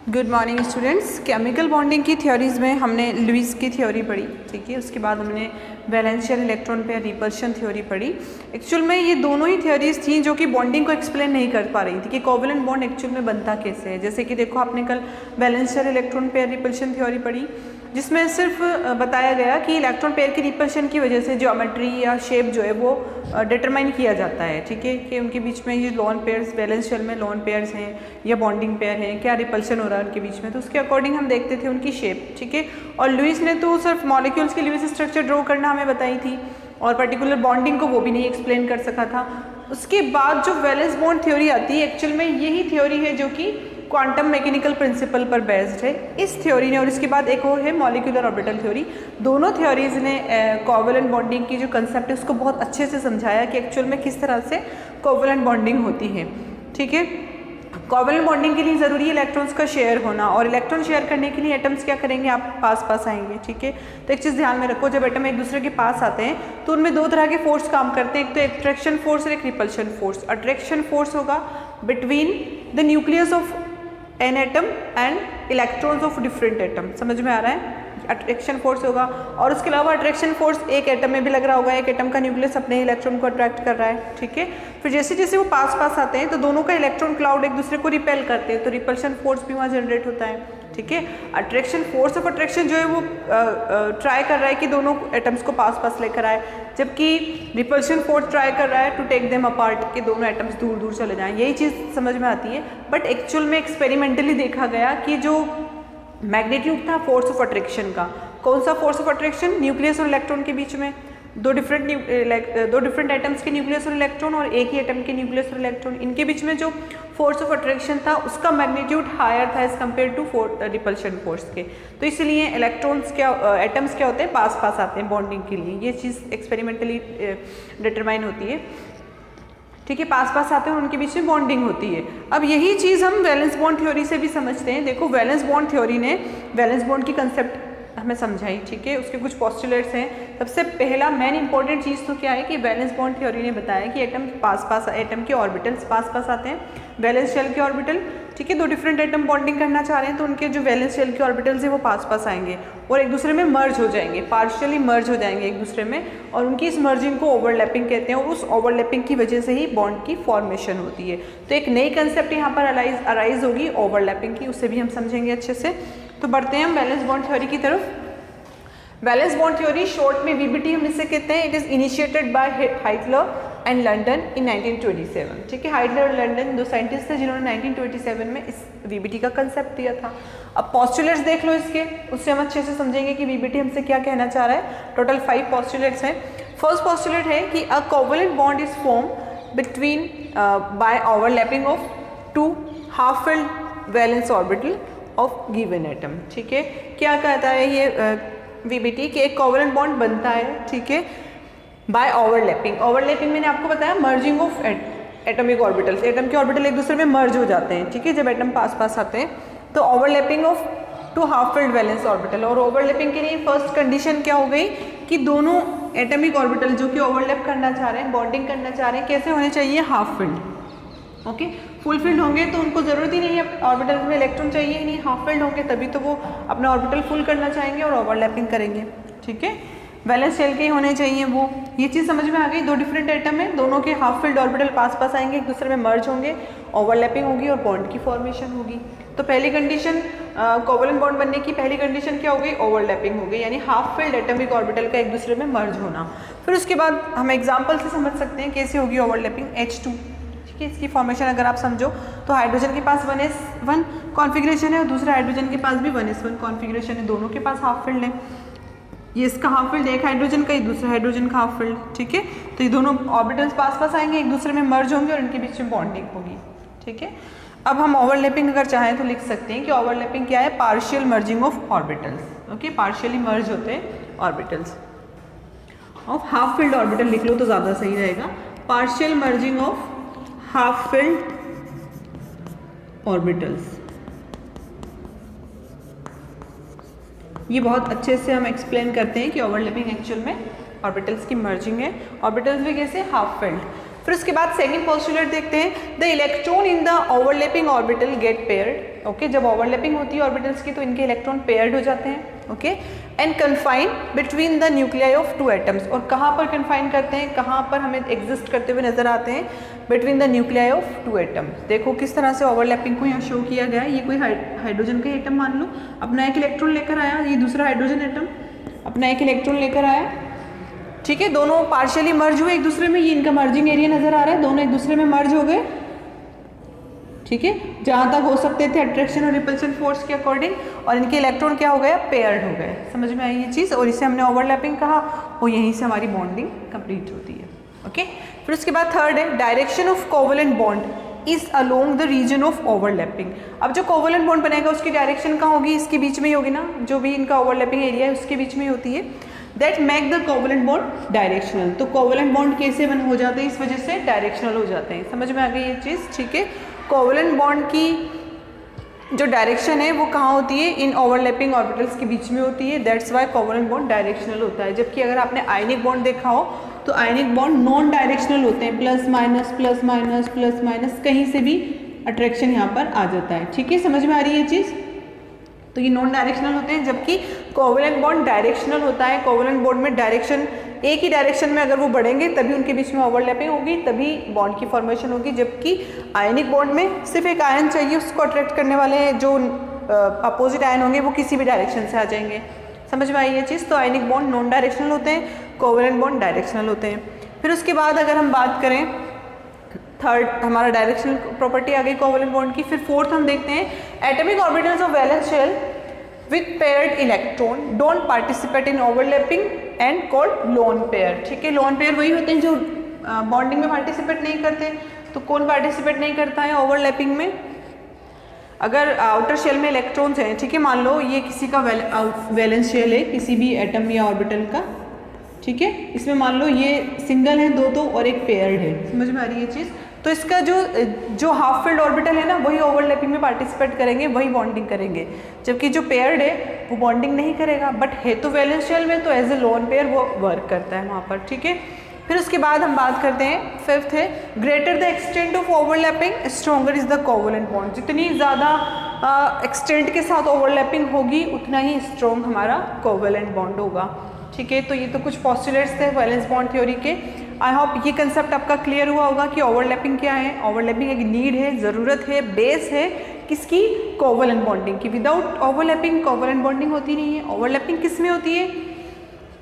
Good morning students. Chemical bonding की theories में हमने लुईस की थ्योरी पढ़ी, ठीक है। उसके बाद हमने वैलेंशियल इलेक्ट्रॉन पेयर रिपल्शन थ्योरी पढ़ी। एक्चुअल में ये दोनों ही थ्योरीज थी जो कि बॉन्डिंग को एक्सप्लेन नहीं कर पा रही थी कि कोवेलेंट बॉन्ड एक्चुअल में बनता कैसे है। जैसे कि देखो, आपने कल वैलेंशियल इलेक्ट्रॉन पेयर रिपल्शन थ्योरी पढ़ी, जिसमें सिर्फ बताया गया कि इलेक्ट्रॉन पेयर की रिपल्शन की वजह से ज्योमेट्री या शेप जो है वो डिटरमाइन किया जाता है, ठीक है, कि उनके बीच में ये लोन पेयर्स, वैलेंशियल में लोन पेयर्स हैं या बॉन्डिंग पेयर हैं, क्या रिपल्शन हो रहा है उनके बीच में, तो उसके अकॉर्डिंग हम देखते थे उनकी शेप, ठीक है। और लुईस ने तो सिर्फ मॉलिक्यूल्स की लुईस स्ट्रक्चर ड्रॉ करना हमें बताई थी और पर्टिकुलर बॉन्डिंग को वो भी नहीं एक्सप्लेन कर सका था। उसके बाद जो वैलेंस बॉन्ड थ्योरी आती है, एक्चुअल में यही थ्योरी है जो कि क्वांटम मैकेनिकल प्रिंसिपल पर बेस्ड है इस थ्योरी ने। और इसके बाद एक और है मॉलिक्यूलर ऑर्बिटल थ्योरी। दोनों थ्योरीज ने कोवेलेंट बॉन्डिंग की जो कंसेप्ट है उसको बहुत अच्छे से समझाया कि एक्चुअल में किस तरह से कोवेलेंट बॉन्डिंग होती है, ठीक है। कोवेलेंट बॉन्डिंग के लिए ज़रूरी है इलेक्ट्रॉन्स का शेयर होना, और इलेक्ट्रॉन शेयर करने के लिए एटम्स क्या करेंगे, आप पास पास आएंगे, ठीक है। तो एक चीज़ ध्यान में रखो, जब एटम एक दूसरे के पास आते हैं तो उनमें दो तरह के फोर्स काम करते हैं, एक तो अट्रैक्शन फोर्स और एक रिपल्शन फोर्स। अट्रैक्शन फोर्स होगा between the nucleus of an atom and electrons of different atom, समझ में आ रहा है, अट्रैक्शन फोर्स होगा। और उसके अलावा अट्रैक्शन फोर्स एक एटम में भी लग रहा होगा, एक एटम का न्यूक्लियस अपने इलेक्ट्रॉन को अट्रैक्ट कर रहा है, ठीक है। फिर जैसे जैसे वो पास पास आते हैं तो दोनों का इलेक्ट्रॉन क्लाउड एक दूसरे को रिपेल करते हैं, तो रिपल्शन फोर्स भी वहाँ जनरेट होता है, ठीक है। अट्रैक्शन फोर्स ऑफ अट्रैक्शन जो है वो ट्राई कर रहा है कि दोनों एटम्स को पास पास लेकर आए, जबकि रिपल्शन फोर्स ट्राई कर रहा है टू टेक देम अपार्ट, कि दोनों एटम्स दूर दूर चले जाएं। यही चीज़ समझ में आती है। बट एक्चुअल में एक्सपेरिमेंटली देखा गया कि जो मैग्नीट्यूड था फोर्स ऑफ अट्रैक्शन का, कौन सा फोर्स ऑफ अट्रैक्शन, न्यूक्लियस और इलेक्ट्रॉन के बीच में दो डिफरेंट एटम्स के न्यूक्लियस और इलेक्ट्रॉन और एक ही एटम के न्यूक्लियस और इलेक्ट्रॉन, इनके बीच में जो फोर्स ऑफ अट्रैक्शन था उसका मैग्नीट्यूड हायर था as compare to repulsion force के। तो इसलिए इलेक्ट्रॉन्स क्या, एटम्स क्या होते हैं, पास पास आते हैं बॉन्डिंग के लिए। ये चीज़ एक्सपेरिमेंटली डिटरमाइन होती है, ठीक है। पास पास आते हैं और उनके बीच में बॉन्डिंग होती है। अब यही चीज़ हम वैलेंस बॉन्ड थ्योरी से भी समझते हैं। देखो, वैलेंस बॉन्ड थ्योरी ने वैलेंस बॉन्ड की कंसेप्ट हमें समझाई, ठीक है। उसके कुछ पोस्टुलेट्स हैं। सबसे पहला मेन इंपॉर्टेंट चीज़ तो क्या है कि वैलेंस बॉन्ड थ्योरी ने बताया कि एटम पास पास, एटम के ऑर्बिटल्स पास पास आते हैं, वैलेंस शेल के ऑर्बिटल, ठीक है। दो डिफरेंट एटम बॉन्डिंग करना चाह रहे हैं तो उनके जो वैलेंस शेल के ऑर्बिटल्स हैं वो पास पास आएंगे और एक दूसरे में मर्ज हो जाएंगे, पार्शियली मर्ज हो जाएंगे एक दूसरे में, और उनकी इस मर्जिंग को ओवरलैपिंग कहते हैं। और उस ओवरलैपिंग की वजह से ही बॉन्ड की फॉर्मेशन होती है। तो एक नई कंसेप्ट यहाँ पर अराइज होगी ओवरलैपिंग की, उससे भी हम समझेंगे अच्छे से। तो बढ़ते हैं हम वैलेंस बॉन्ड थ्योरी की तरफ। वैलेंस बॉन्ड थ्योरी शॉर्ट में वीबीटी हम इसे कहते हैं। It is initiated by Heitler and London in 1927, ठीक है। हाइटलर और लंदन दो साइंटिस्ट थे जिन्होंने 1927 में इस वीबीटी का कंसेप्ट दिया था। अब पोस्टुलेट्स देख लो इसके, उससे हम अच्छे से समझेंगे कि वीबीटी हमसे क्या कहना चाह रहा है। टोटल 5 पोस्टुलेट्स हैं। फर्स्ट पोस्टुलेट है कि a covalent bond is form between by overlapping of 2 half filled valence orbital of given atom, ठीक है। क्या कहता है ये वीबीटी कि एक कोवेलेंट बॉन्ड बनता है, ठीक है, बाय ओवरलैपिंग। ओवरलैपिंग मैंने आपको बताया merging of atomic orbitals, atom के ऑर्बिटल एक दूसरे में मर्ज हो जाते हैं, ठीक है, जब एटम पास पास आते हैं। तो overlapping of 2 half filled valence orbital. और ओवरलैपिंग के लिए फर्स्ट कंडीशन क्या हो गई कि दोनों एटॉमिक ऑर्बिटल जो कि ओवरलैप करना चाह रहे हैं, बॉन्डिंग करना चाह रहे हैं, कैसे होने चाहिए, half filled, okay. Full field होंगे तो उनको ज़रूरत ही नहीं है, ऑर्बिटल में इलेक्ट्रॉन चाहिए ही नहीं। हाफ फिल्ड होंगे तभी तो वो अपना ऑर्बिटल फुल करना चाहेंगे और ओवरलैपिंग करेंगे, ठीक है। वैलेंस शेल के ही होने चाहिए वो, ये चीज़ समझ में आ गई। दो डिफरेंट एटम है, दोनों के हाफ फिल्ड ऑर्बिटल पास पास आएंगे, एक दूसरे में मर्ज होंगे, ओवरलैपिंग होगी और बॉन्ड की फॉर्मेशन होगी। तो पहली कंडीशन कोवेलेंट बॉन्ड बनने की पहली कंडीशन क्या हो गई, ओवरलैपिंग हो गई, यानी हाफ फिल्ड एटॉमिक ऑर्बिटल का एक दूसरे में मर्ज होना। फिर उसके बाद हम एग्जाम्पल से समझ सकते हैं कैसे होगी ओवरलैपिंग। H2, ठीक है, इसकी फॉर्मेशन अगर आप समझो तो हाइड्रोजन के पास 1s1 कॉन्फ़िगरेशन है और दूसरा हाइड्रोजन के पास भी 1s1 कॉन्फ़िगरेशन है, दोनों के पास हाफ फिल्ड है। ये इसका हाफ फिल्ड एक हाइड्रोजन का, ये दूसरा हाइड्रोजन का हाफ फिल्ड, ठीक है। तो ये दोनों ऑर्बिटल्स पास पास आएंगे, एक दूसरे में मर्ज होंगे और इनके बीच में बॉन्डिंग होगी, ठीक है। अब हम ओवरलैपिंग अगर चाहें तो लिख सकते हैं कि ओवरलैपिंग क्या है, partial merging of orbitals, okay, partially merge होते हैं orbitals of half filled orbital लिख लो तो ज़्यादा सही रहेगा। Partial merging of half filled orbitals, ये बहुत अच्छे से हम एक्सप्लेन करते हैं कि ओवरलैपिंग एक्चुअल में ऑर्बिटल्स की मर्जिंग है, ऑर्बिटल्स भी कैसे, हाफ फिल्ड। फिर उसके बाद सेकंड पोस्टुलेट देखते हैं, the electron in the overlapping orbital get paired okay. जब ओवरलैपिंग होती है ऑर्बिटल्स की तो इनके इलेक्ट्रॉन पेयर्ड हो जाते हैं, okay. And confine between the nuclei of two atoms, और कहाँ पर कन्फाइन करते हैं, कहाँ पर हमें एग्जिस्ट करते हुए नजर आते हैं, between the nuclei of two atoms. देखो किस तरह से ओवरलैपिंग को यहाँ शो किया गया है। ये कोई हाइड्रोजन का एटम मान लो, अपना एक इलेक्ट्रॉन लेकर आया, ये दूसरा हाइड्रोजन एटम अपना एक इलेक्ट्रॉन लेकर आया, ठीक है। दोनों पार्शियली मर्ज हुए एक दूसरे में, ये इनका मर्जिंग एरिया नजर आ रहा है, दोनों एक दूसरे में मर्ज हो गए, ठीक है, जहां तक हो सकते थे अट्रैक्शन और रिपल्शन फोर्स के अकॉर्डिंग, और इनके इलेक्ट्रॉन क्या हो गया, पेयर्ड हो गए। समझ में आई ये चीज़, और इसे हमने ओवरलैपिंग कहा, और यहीं से हमारी बॉन्डिंग कंप्लीट होती है, ओके। फिर उसके बाद थर्ड है direction of covalent bond is along the region of overlapping. अब जो कोवलेंट बॉन्ड बनेगा उसकी डायरेक्शन कहाँ होगी, इसके बीच में ही होगी ना, जो भी इनका ओवरलैपिंग एरिया है उसके बीच में ही होती है। That make the covalent bond directional. तो कोवलेंट बॉन्ड कैसे हो जाते हैं, इस वजह से डायरेक्शनल हो जाते हैं। समझ में आ गई ये चीज़, ठीक है। कोवलेंट बॉन्ड की जो डायरेक्शन है वो कहाँ होती है, इन ओवरलैपिंग ऑर्बिटल्स के बीच में होती है। That's why covalent bond directional होता है। जबकि अगर आपने आयनिक बॉन्ड देखा हो तो आयनिक बॉन्ड नॉन डायरेक्शनल होते हैं, plus minus plus minus plus minus, कहीं से भी अट्रैक्शन यहाँ पर आ जाता है, ठीक है। समझ में आ रही है ये चीज़, तो ये नॉन डायरेक्शनल होते हैं, जबकि कोवलेंट बॉन्ड डायरेक्शनल होता है। कोवलेंट बॉन्ड में डायरेक्शन एक ही डायरेक्शन में अगर वो बढ़ेंगे तभी उनके बीच में ओवरलैपिंग होगी, तभी बॉन्ड की फॉर्मेशन होगी। जबकि आयनिक बॉन्ड में सिर्फ एक आयन चाहिए, उसको अट्रैक्ट करने वाले जो अपोजिट आयन होंगे वो किसी भी डायरेक्शन से आ जाएंगे। समझ में आई ये चीज़, तो आयनिक बॉन्ड नॉन डायरेक्शनल होते हैं, कोवलेंट बॉन्ड डायरेक्शनल होते हैं। फिर उसके बाद अगर हम बात करें थर्ड, हमारा डायरेक्शनल प्रॉपर्टी आ गई कोवलेंट बॉन्ड की। फिर फोर्थ हम देखते हैं atomic orbitals of valence shell with paired electron don't participate in overlapping and called lone pair, ठीक है। lone pair वही होते हैं जो बॉन्डिंग में पार्टिसिपेट नहीं करते। तो कौन पार्टिसिपेट नहीं करता है ओवरलैपिंग में, अगर आउटर शेल में इलेक्ट्रॉन्स हैं, ठीक है, मान लो ये किसी का वैलेंस शेल है किसी भी एटम या ऑर्बिटल का, ठीक है, इसमें मान लो ये सिंगल है दो और एक पेयर्ड है। समझ में आ रही है ये चीज़, तो इसका जो हाफ फील्ड ऑर्बिटल है ना वही ओवरलैपिंग में पार्टिसिपेट करेंगे, वही बॉन्डिंग करेंगे। जबकि जो पेयर्ड है वो बॉन्डिंग नहीं करेगा, बट है तो वैलेंस शेल में, तो एज ए लोन पेयर वो वर्क करता है वहाँ पर, ठीक है। फिर उसके बाद हम बात करते हैं फिफ्थ है greater the extent of overlapping stronger is the covalent bond. जितनी ज़्यादा एक्सटेंट के साथ ओवरलैपिंग होगी उतना ही स्ट्रॉन्ग हमारा कोवलेंट बॉन्ड होगा, ठीक है। तो ये तो कुछ पॉस्टुलेट्स थे वैलेंस बॉन्ड थ्योरी के। आई होप ये कंसेप्ट आपका क्लियर हुआ होगा कि ओवरलैपिंग क्या है। ओवरलैपिंग एक नीड है, ज़रूरत है, बेस है किसकी, कोवलेंट बॉन्डिंग की। विदाउट ओवरलैपिंग कोवलेंट बॉन्डिंग होती नहीं है। ओवरलैपिंग किस में होती है,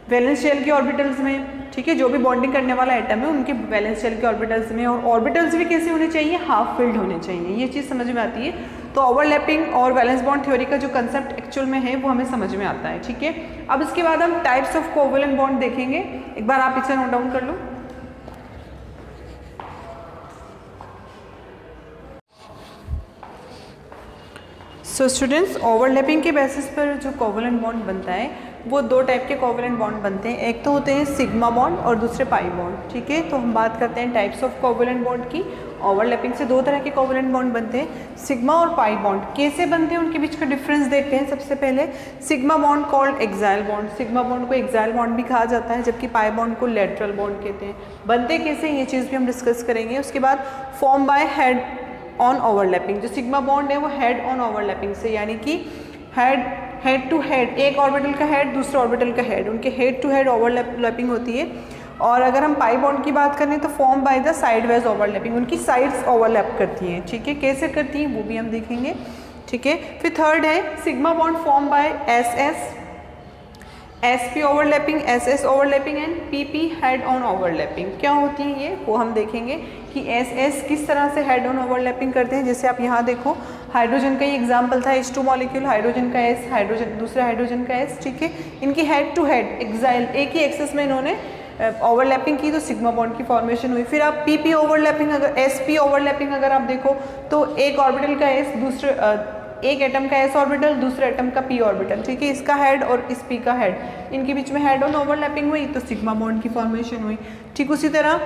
वैलेंस शेल के ऑर्बिटल्स में, ठीक है। जो भी बॉन्डिंग करने वाला एटम है उनके वैलेंस शेल के ऑर्बिटल्स में, और ऑर्बिटल्स भी कैसे होने चाहिए, हाफ फिल्ड होने चाहिए। ये चीज़ समझ में आती है। तो ओवरलैपिंग और वैलेंस बॉन्ड थ्योरी का जो कंसेप्ट एक्चुअल में है वो हमें समझ में आता है, ठीक है। अब इसके बाद हम टाइप्स ऑफ कोवलेंट बॉन्ड देखेंगे। एक बार आप इसे नोट डाउन कर लो। सो स्टूडेंट्स, ओवरलैपिंग के बेसिस पर जो कोवलेंट बॉन्ड बनता है वो दो टाइप के कोवलेंट बॉन्ड बनते हैं। एक तो होते हैं सिग्मा बॉन्ड और दूसरे पाई बॉन्ड, ठीक है। तो हम बात करते हैं टाइप्स ऑफ कोवलेंट बॉन्ड की। ओवरलैपिंग से दो तरह के कोवलेंट बॉन्ड बनते हैं, सिग्मा और पाई बॉन्ड। कैसे बनते हैं उनके बीच का डिफरेंस देखते हैं। सबसे पहले sigma bond called axial bond. Sigma bond को एक्साइल बॉन्ड भी कहा जाता है, जबकि पाई बॉन्ड को लेटरल बॉन्ड कहते हैं। बनते कैसे ये चीज़ भी हम डिस्कस करेंगे। उसके बाद form by head on overlapping. जो सिग्मा बॉन्ड है वो हेड ऑन ओवरलैपिंग से, यानी कि हेड टू हेड, एक ऑर्बिटल का हेड दूसरे ऑर्बिटल का हेड, उनके हेड टू हेड ओवरलैपिंग होती है। और अगर हम पाई बॉन्ड की बात करें तो form by the side wise overlapping, उनकी साइड्स ओवरलैप करती हैं, ठीक है। कैसे करती हैं वो भी हम देखेंगे, ठीक है। फिर थर्ड है sigma bond form by SP overlapping, SS overlapping and PP head on overlapping. क्या होती है ये वो हम देखेंगे कि एसएस किस तरह से हेड ऑन ओवरलैपिंग करते हैं। जैसे आप यहाँ देखो, हाइड्रोजन का ही एग्जांपल था, H2 मॉलिक्यूल, हाइड्रोजन का एस, हाइड्रोजन दूसरा हाइड्रोजन का एस, ठीक है। इनकी हेड टू हेड एक्साइल एक ही एक्सेस में इन्होंने ओवरलैपिंग की, तो सिग्मा बॉन्ड की फॉर्मेशन हुई। फिर आप पीपी ओवरलैपिंग, अगर एसपी ओवरलैपिंग अगर आप देखो तो एक ऑर्बिटल का एस दूसरे एक एटम का एस ऑर्बिटल दूसरे एटम का पी ऑर्बिटल, ठीक है। इसका हेड और इस पी का हेड, इनके बीच में हेड ऑन ओवरलैपिंग हुई तो सिग्मा बॉन्ड की फॉर्मेशन हुई। ठीक उसी तरह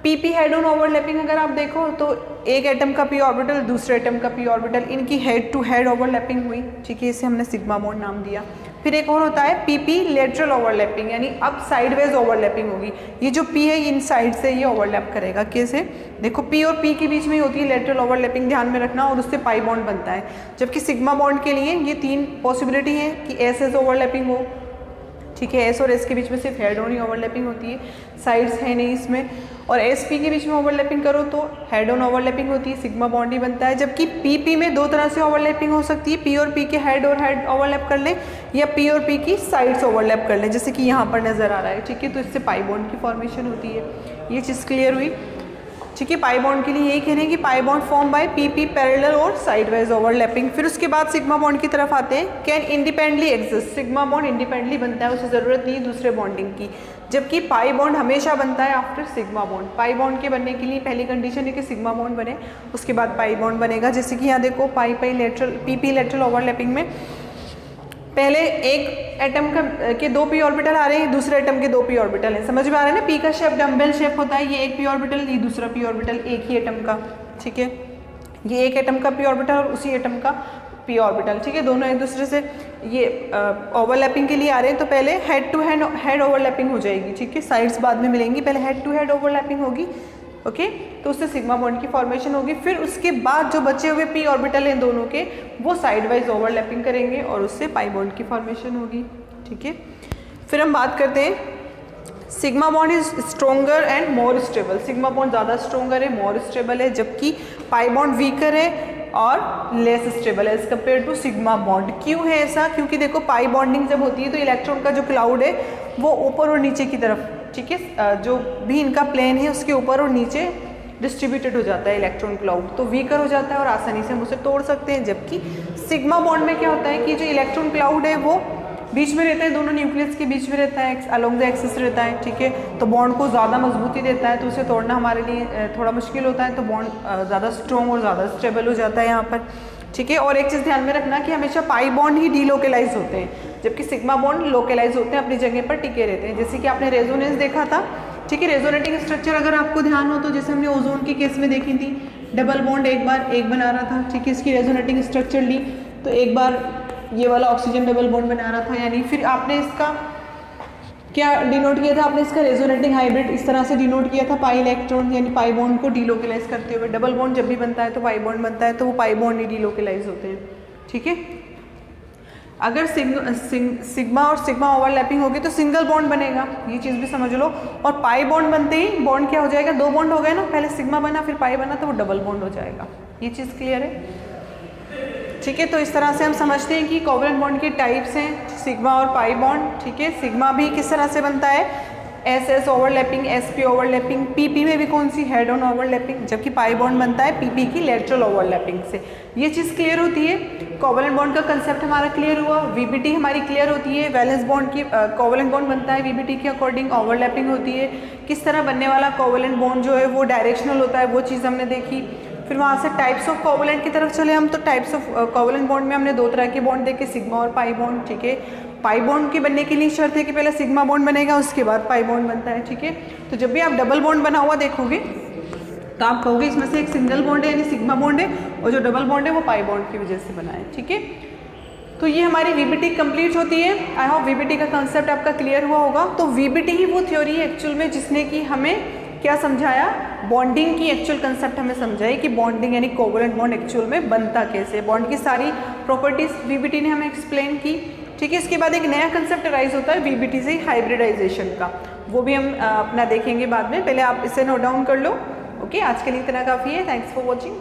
पीपी हेड ऑन ओवरलैपिंग अगर आप देखो तो एक एटम का पी ऑर्बिटल दूसरे एटम का पी ऑर्बिटल, इनकी हेड टू हेड ओवरलैपिंग हुई, ठीक है। इसे हमने सिग्मा बॉन्ड नाम दिया। फिर फिर एक और होता है PP लेटरल ओवरलैपिंग, यानी अब साइडवेज ओवरलैपिंग होगी। ये जो P है इन साइड से ये ओवरलैप करेगा। कैसे? देखो P और P के बीच में होती है लेटरल ओवरलैपिंग, ध्यान में रखना, और उससे पाई बॉन्ड बनता है। जबकि सिग्मा बॉन्ड के लिए ये 3 पॉसिबिलिटी है कि SS ओवरलैपिंग हो, ठीक है, S और S के बीच में सिर्फ हेड ऑन ही ओवरलैपिंग होती है, साइड्स है नहीं इसमें। और SP के बीच में ओवरलैपिंग करो तो हेड ऑन ओवरलैपिंग होती है, सिग्मा बॉन्ड ही बनता है। जबकि PP में 2 तरह से ओवरलैपिंग हो सकती है, P और P के हेड और हेड ओवरलैप कर लें, या P और P की साइड्स ओवरलैप कर लें, जैसे कि यहाँ पर नज़र आ रहा है, ठीक है। तो इससे पाई बॉन्ड की फॉर्मेशन होती है। ये चीज़ क्लियर हुई, ठीक है। पाई बॉन्ड के लिए यही कह रहे हैं कि pi bond form by PP parallel और साइडवाइज ओवरलैपिंग। फिर उसके बाद सिग्मा बॉन्ड की तरफ आते हैं। Can independently exist, sigma bond independently बनता है, उसे ज़रूरत नहीं है दूसरे बॉन्डिंग की। जबकि पाई बॉन्ड हमेशा बनता है after sigma bond. Pi bond के बनने के लिए पहली कंडीशन है कि सिग्मा बॉन्ड बने, उसके बाद पाई बॉन्ड बनेगा। जैसे कि यहाँ देखो पाई लेटरल PP लेटरल ओवरलैपिंग में पहले एक एटम के 2 p ऑर्बिटल आ रहे हैं, दूसरे एटम के 2 p ऑर्बिटल हैं, समझ में आ रहा है ना। P का शेप डम्बेल शेप होता है, ये एक p ऑर्बिटल, ये दूसरा p ऑर्बिटल, एक ही एटम का, ठीक है। ये एक एटम का p ऑर्बिटल और उसी एटम का p ऑर्बिटल, ठीक है, दोनों एक दूसरे से ये ओवरलैपिंग के लिए आ रहे हैं। तो पहले हेड टू हेड ओवरलैपिंग हो जाएगी, ठीक है, साइड्स बाद में मिलेंगी, पहले हेड टू हेड ओवरलैपिंग होगी, ओके। तो उससे सिग्मा बॉन्ड की फॉर्मेशन होगी। फिर उसके बाद जो बचे हुए p ऑर्बिटल हैं दोनों के, वो साइडवाइज ओवरलैपिंग करेंगे और उससे पाई बॉन्ड की फॉर्मेशन होगी, ठीक है। फिर हम बात करते हैं sigma bond is stronger and more stable. Sigma bond ज़्यादा स्ट्रोंगर है, मोर स्टेबल है, जबकि पाई बॉन्ड वीकर है और लेस स्टेबल है as compare to sigma bond. क्यों है ऐसा? क्योंकि देखो पाई बॉन्डिंग जब होती है तो इलेक्ट्रॉन का जो क्लाउड है वो ऊपर और नीचे की तरफ, ठीक है, जो भी इनका प्लेन है उसके ऊपर और नीचे डिस्ट्रीब्यूटेड हो जाता है इलेक्ट्रॉन क्लाउड, तो वीकर हो जाता है और आसानी से हम उसे तोड़ सकते हैं। जबकि सिग्मा बॉन्ड में क्या होता है कि जो इलेक्ट्रॉन क्लाउड है वो बीच में रहता है, दोनों न्यूक्लियस के बीच में रहता है, अलोंग द एक्सिस रहता है, ठीक है। तो बॉन्ड को ज़्यादा मजबूती देता है, तो उसे तोड़ना हमारे लिए थोड़ा मुश्किल होता है। तो बॉन्ड ज़्यादा स्ट्रॉन्ग और ज़्यादा स्टेबल हो जाता है यहाँ पर, ठीक है। और एक चीज़ ध्यान में रखना कि हमेशा पाई बॉन्ड ही डीलोकलाइज होते हैं, जबकि सिग्मा बॉन्ड लोकलाइज होते हैं, अपनी जगह पर टिके रहते हैं। जैसे कि आपने रेजोनेंस देखा था, ठीक है, रेजोनेटिंग स्ट्रक्चर अगर आपको ध्यान हो तो जैसे हमने ओजोन की केस में देखी थी, डबल बॉन्ड एक बार एक बना रहा था, ठीक है, इसकी रेजोनेटिंग स्ट्रक्चर ली तो एक बार ये वाला ऑक्सीजन डबल बॉन्ड बना रहा था, यानी फिर आपने इसका क्या डिनोट किया था, आपने इसका रेजोनेटिंग हाइब्रिड इस तरह से डिनोट किया था, पाई इलेक्ट्रॉन यानी पाई बॉन्ड को डीलोकलाइज करते हुए। डबल बॉन्ड जब भी बनता है तो पाई बॉन्ड बनता है, तो वो पाई बॉन्ड ही डीलोकलाइज होते हैं, ठीक है। अगर सिग्मा और सिग्मा ओवरलैपिंग होगी तो सिंगल बॉन्ड बनेगा, ये चीज़ भी समझ लो। और पाई बॉन्ड बनते ही बॉन्ड क्या हो जाएगा, 2 बॉन्ड हो गए ना, पहले सिग्मा बना फिर पाई बना, तो वो डबल बॉन्ड हो जाएगा। ये चीज़ क्लियर है, ठीक है। तो इस तरह से हम समझते हैं कि कोवलेंट बॉन्ड के टाइप्स हैं सिग्मा और पाई बॉन्ड, ठीक है। सिग्मा भी किस तरह से बनता है, SS overlapping, SP overlapping, PP में भी कौन सी, हेड ऑन ओवरलैपिंग, जबकि पाई बॉन्ड बनता है PP की लेटरल ओवरलैपिंग से। ये चीज़ क्लियर होती है। कोवलेंट बॉन्ड का कंसेप्ट हमारा क्लियर हुआ। VBT हमारी क्लियर होती है। वैलेंस बॉन्ड की कोवलेंट बॉन्ड बनता है VBT के अकॉर्डिंग, ओवरलैपिंग होती है। किस तरह बनने वाला कोवलेंट बॉन्ड जो है वो डायरेक्शनल होता है, वो चीज़ हमने देखी। फिर वहाँ से टाइप्स ऑफ कोवलेंट की तरफ चले हम, तो टाइप्स ऑफ कोवलेंट बॉन्ड में हमने 2 तरह के बॉन्ड देखे, सिग्मा और पाई बॉन्ड, ठीक है। पाई बॉन्ड के बनने के लिए शर्त है कि पहले सिग्मा बॉन्ड बनेगा, उसके बाद पाई बॉन्ड बनता है, ठीक है। तो जब भी आप डबल बॉन्ड बना हुआ देखोगे तो आप कहोगे इसमें से एक सिंगल बॉन्ड है यानी सिग्मा बॉन्ड है, और जो डबल बॉन्ड है वो पाई बॉन्ड की वजह से बना है, ठीक है। तो ये हमारी VBT कंप्लीट होती है। आई होप VBT का कंसेप्ट आपका क्लियर हुआ होगा। तो VBT ही वो थ्योरी है एक्चुअल में जिसने कि हमें क्या समझाया, बॉन्डिंग की एक्चुअल कंसेप्ट हमें समझाई कि बॉन्डिंग यानी कोवलेंट बॉन्ड एक्चुअल में बनता कैसे, बॉन्ड की सारी प्रॉपर्टीज VBT ने हमें एक्सप्लेन की, ठीक है। इसके बाद एक नया कंसेप्ट राइज होता है VBT से हाइब्रिडाइजेशन का, वो भी हम अपना देखेंगे बाद में। पहले आप इसे नोट डाउन कर लो, ओके। आज के लिए इतना काफ़ी है। Thanks for watching.